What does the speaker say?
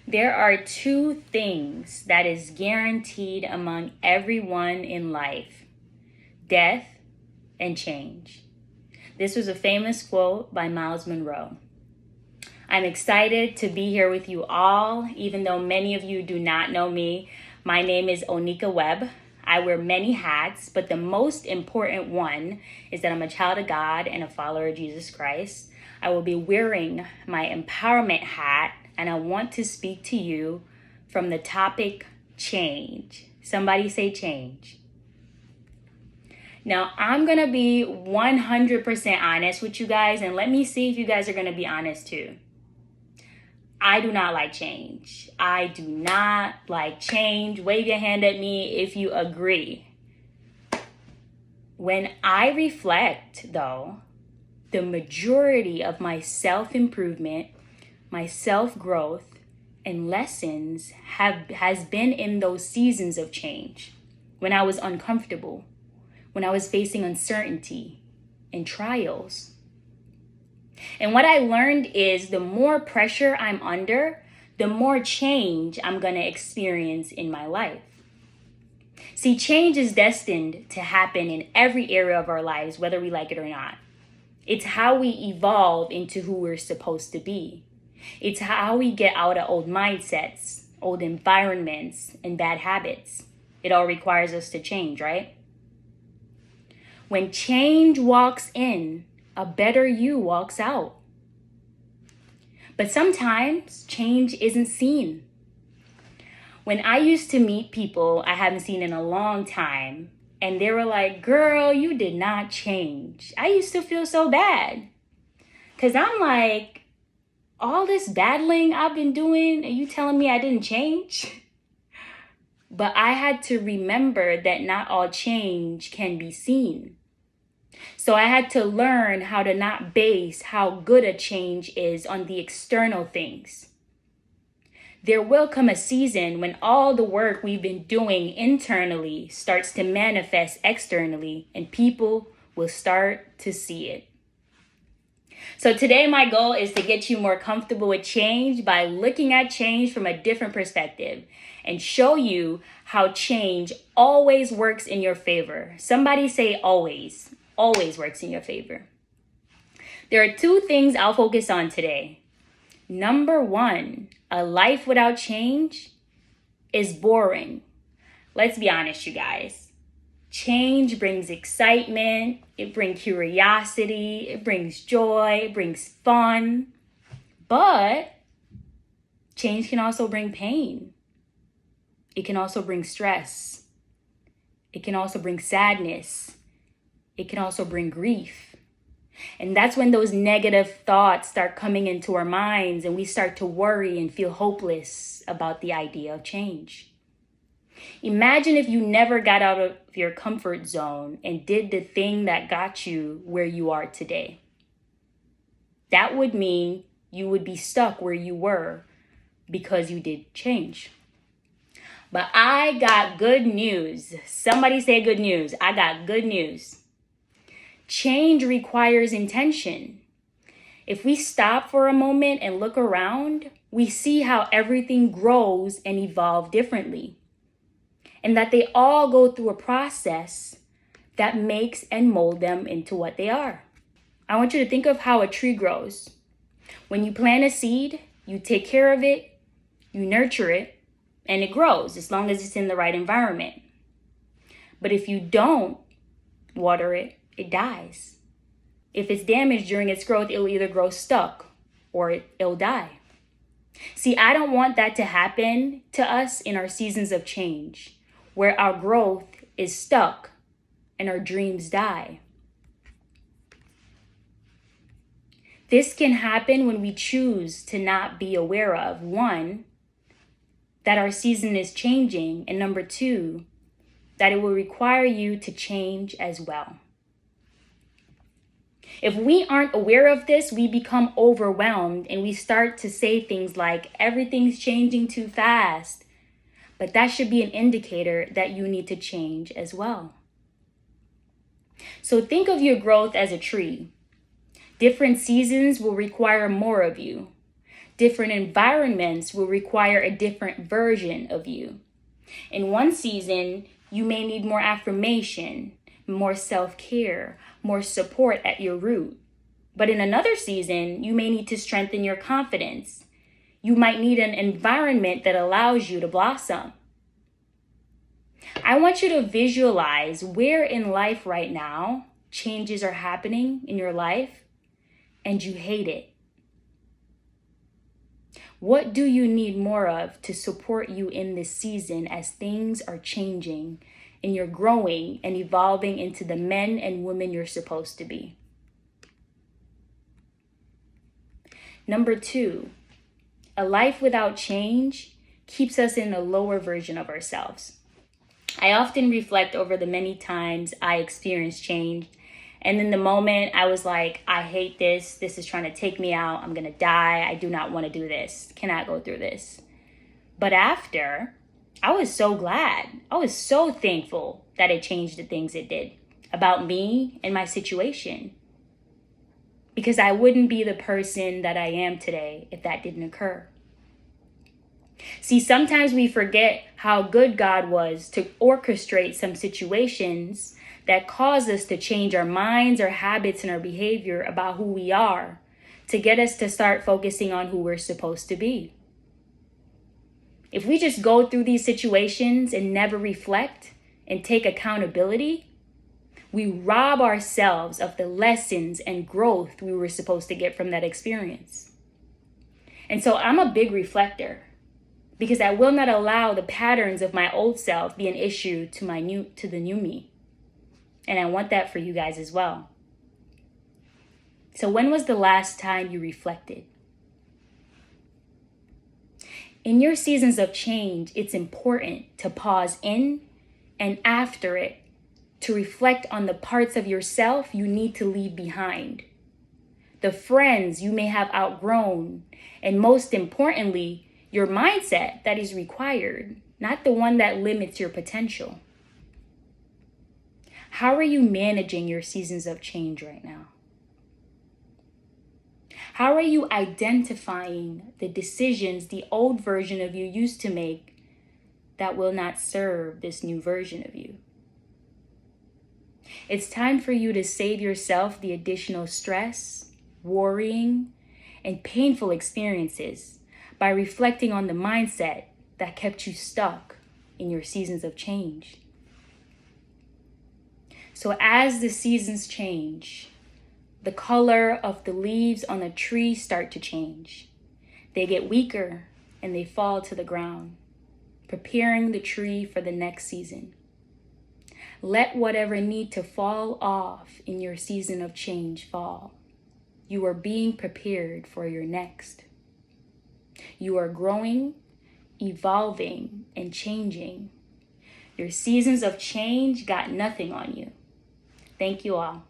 There are two things that is guaranteed among everyone in life: death and change. This was a famous quote by Miles Monroe. I'm excited to be here with you all, even though many of you do not know me. My name is Onika Webb. I wear many hats, but the most important one is that I'm a child of God and a follower of Jesus Christ. I will be wearing my empowerment hat, and I want to speak to you from the topic change. Somebody say change. Now, I'm going to be 100% honest with you guys, and let me see if you guys are going to be honest too. I do not like change. I do not like change. Wave your hand at me if you agree. When I reflect, though, the majority of my self-improvement, my self-growth, and lessons has been in those seasons of change. When I was uncomfortable, when I was facing uncertainty and trials. And what I learned is the more pressure I'm under, the more change I'm going to experience in my life. See, change is destined to happen in every area of our lives, whether we like it or not. It's how we evolve into who we're supposed to be. It's how we get out of old mindsets, old environments, and bad habits. It all requires us to change, right? When change walks in, a better you walks out. But sometimes change isn't seen. When I used to meet people I haven't seen in a long time, and they were like, girl, you did not change, I used to feel so bad. Because I'm like, all this battling I've been doing, and you telling me I didn't change? But I had to remember that not all change can be seen. So I had to learn how to not base how good a change is on the external things. There will come a season when all the work we've been doing internally starts to manifest externally, and people will start to see it. So today my goal is to get you more comfortable with change by looking at change from a different perspective and show you how change always works in your favor. Somebody say always. Always works in your favor. There are two things I'll focus on today. Number one, a life without change is boring. Let's be honest, you guys. Change brings excitement, it brings curiosity, it brings joy, it brings fun. But change can also bring pain. It can also bring stress. It can also bring sadness. It can also bring grief. And that's when those negative thoughts start coming into our minds and we start to worry and feel hopeless about the idea of change. Imagine if you never got out of your comfort zone and did the thing that got you where you are today. That would mean you would be stuck where you were because you did change. But I got good news. Somebody say good news. I got good news. Change requires intention. If we stop for a moment and look around, we see how everything grows and evolves differently. And that they all go through a process that makes and mold them into what they are. I want you to think of how a tree grows. When you plant a seed, you take care of it, you nurture it, and it grows as long as it's in the right environment. But if you don't water it, it dies. If it's damaged during its growth, it'll either grow stuck or it'll die. See, I don't want that to happen to us in our seasons of change, where our growth is stuck and our dreams die. This can happen when we choose to not be aware of, one, that our season is changing, and number two, that it will require you to change as well. If we aren't aware of this, we become overwhelmed and we start to say things like, everything's changing too fast. But that should be an indicator that you need to change as well. So think of your growth as a tree. Different seasons will require more of you. Different environments will require a different version of you. In one season, you may need more affirmation, more self-care, more support at your root. But in another season, you may need to strengthen your confidence. You might need an environment that allows you to blossom. I want you to visualize where in life right now changes are happening in your life and you hate it. What do you need more of to support you in this season as things are changing and you're growing and evolving into the men and women you're supposed to be? Number 2, a life without change keeps us in a lower version of ourselves. I often reflect over the many times I experienced change. And in the moment, I was like, I hate this. This is trying to take me out. I'm going to die. I do not want to do this. Cannot go through this. But after, I was so glad. I was so thankful that it changed the things it did about me and my situation. Because I wouldn't be the person that I am today if that didn't occur. See, sometimes we forget how good God was to orchestrate some situations that cause us to change our minds, our habits, and our behavior about who we are to get us to start focusing on who we're supposed to be. If we just go through these situations and never reflect and take accountability, we rob ourselves of the lessons and growth we were supposed to get from that experience. And so I'm a big reflector because I will not allow the patterns of my old self be an issue to the new me. And I want that for you guys as well. So when was the last time you reflected? In your seasons of change, it's important to pause in and after it to reflect on the parts of yourself you need to leave behind, the friends you may have outgrown, and most importantly, your mindset that is required, not the one that limits your potential. How are you managing your seasons of change right now? How are you identifying the decisions the old version of you used to make that will not serve this new version of you? It's time for you to save yourself the additional stress, worrying, and painful experiences by reflecting on the mindset that kept you stuck in your seasons of change. So as the seasons change, the color of the leaves on a tree start to change. They get weaker and they fall to the ground, preparing the tree for the next season. Let whatever need to fall off in your season of change fall. You are being prepared for your next. You are growing, evolving, and changing. Your seasons of change got nothing on you. Thank you all.